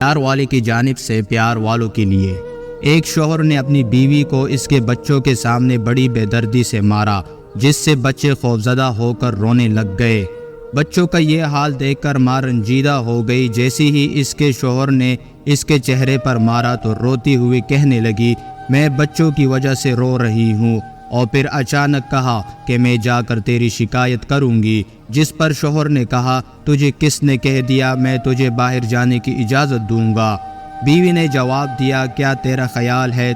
پیار والے کی جانب سے پیار والوں کے لیے۔ ایک شوہر نے اپنی بیوی کو اس کے بچوں کے سامنے بڑی بے دردی سے مارا، جس سے بچے خوفزدہ ہو کر رونے لگ گئے۔ بچوں کا یہ حال دیکھ کر ماں رنجیدہ ہو گئی۔ جیسے ہی اس کے شوہر نے اس کے چہرے پر مارا تو روتی ہوئی کہنے لگی، میں بچوں کی وجہ سے رو رہی ہوں، اور پھر اچانک کہا کہ میں جا کر تیری شکایت کروں گی، جس پر شوہر نے کہا، تجھے کس نے کہہ دیا میں تجھے باہر جانے کی اجازت دوں گا؟ بیوی نے جواب دیا، کیا تیرا خیال ہے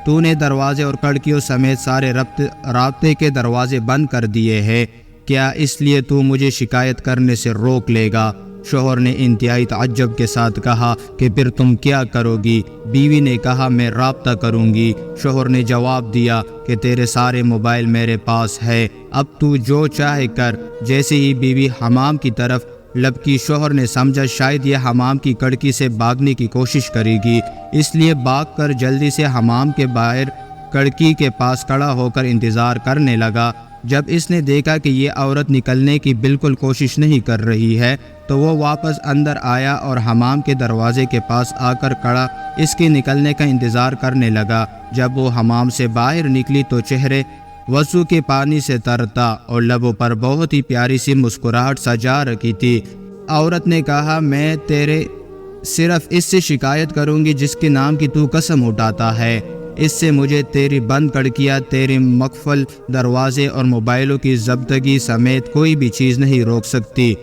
تو نے دروازے اور کھڑکیوں سمیت سارے رابطے کے دروازے بند کر دیے ہیں؟ کیا اس لیے تو مجھے شکایت کرنے سے روک لے گا؟ شوہر نے انتہائی تعجب کے ساتھ کہا کہ پھر تم کیا کرو گی؟ بیوی نے کہا، میں رابطہ کروں گی۔ شوہر نے جواب دیا کہ تیرے سارے موبائل میرے پاس ہے، اب تو جو چاہے کر۔ جیسے ہی بیوی حمام کی طرف لپکی، شوہر نے سمجھا شاید یہ حمام کی کھڑکی سے بھاگنے کی کوشش کرے گی، اس لیے بھاگ کر جلدی سے حمام کے باہر کھڑکی کے پاس کھڑا ہو کر انتظار کرنے لگا۔ جب اس نے دیکھا کہ یہ عورت نکلنے کی بالکل کوشش نہیں کر رہی ہے تو وہ واپس اندر آیا اور حمام کے دروازے کے پاس آ کر کھڑا اس کے نکلنے کا انتظار کرنے لگا۔ جب وہ حمام سے باہر نکلی تو چہرے وضو کے پانی سے ترتا اور لبوں پر بہت ہی پیاری سی مسکراہٹ سجا رکھی تھی۔ عورت نے کہا، میں تیرے صرف اس سے شکایت کروں گی جس کے نام کی تو قسم اٹھاتا ہے۔ اس سے مجھے تیری بند کھڑکیاں، تیری مقفل دروازے اور موبائلوں کی ضبطگی سمیت کوئی بھی چیز نہیں روک سکتی،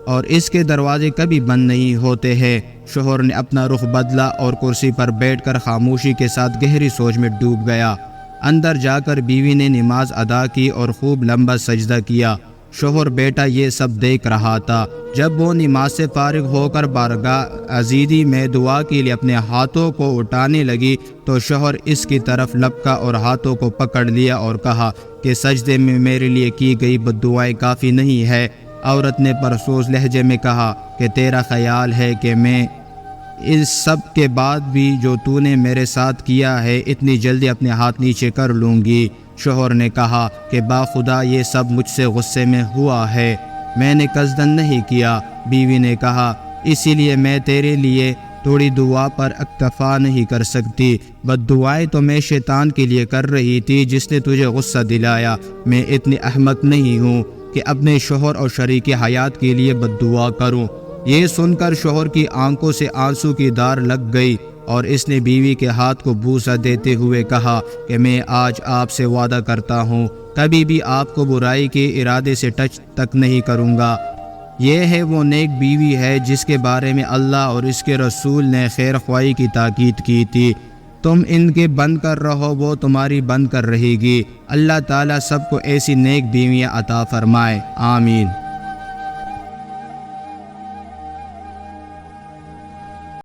اور اس کے دروازے کبھی بند نہیں ہوتے ہیں۔ شوہر نے اپنا رخ بدلا اور کرسی پر بیٹھ کر خاموشی کے ساتھ گہری سوچ میں ڈوب گیا۔ اندر جا کر بیوی نے نماز ادا کی اور خوب لمبا سجدہ کیا۔ شوہر بیٹا یہ سب دیکھ رہا تھا۔ جب وہ نماز سے فارغ ہو کر بارگاہ عزیزی میں دعا کے لیے اپنے ہاتھوں کو اٹھانے لگی تو شوہر اس کی طرف لپکا اور ہاتھوں کو پکڑ لیا اور کہا کہ سجدے میں میرے لیے کی گئی بددعائیں کافی نہیں ہے۔ عورت نے پرسوز لہجے میں کہا کہ تیرا خیال ہے کہ میں اس سب کے بعد بھی جو تو نے میرے ساتھ کیا ہے اتنی جلدی اپنے ہاتھ نیچے کر لوں گی؟ شوہر نے کہا کہ باخدا یہ سب مجھ سے غصے میں ہوا ہے، میں نے قصدن نہیں کیا۔ بیوی نے کہا، اسی لیے میں تیرے لیے تھوڑی دعا پر اکتفا نہیں کر سکتی، بددعائیں تو میں شیطان کے لیے کر رہی تھی جس نے تجھے غصہ دلایا۔ میں اتنی احمق نہیں ہوں کہ اپنے شوہر اور شریک حیات کے لیے بددعا کروں۔ یہ سن کر شوہر کی آنکھوں سے آنسو کی دھار لگ گئی اور اس نے بیوی کے ہاتھ کو بوسہ دیتے ہوئے کہا کہ میں آج آپ سے وعدہ کرتا ہوں کبھی بھی آپ کو برائی کے ارادے سے ٹچ تک نہیں کروں گا۔ یہ ہے وہ نیک بیوی ہے جس کے بارے میں اللہ اور اس کے رسول نے خیر خواہی کی تاکید کی تھی۔ تم ان کے بند کر رہو، وہ تمہاری بند کر رہے گی۔ اللہ تعالیٰ سب کو ایسی نیک بیویاں عطا فرمائے، آمین۔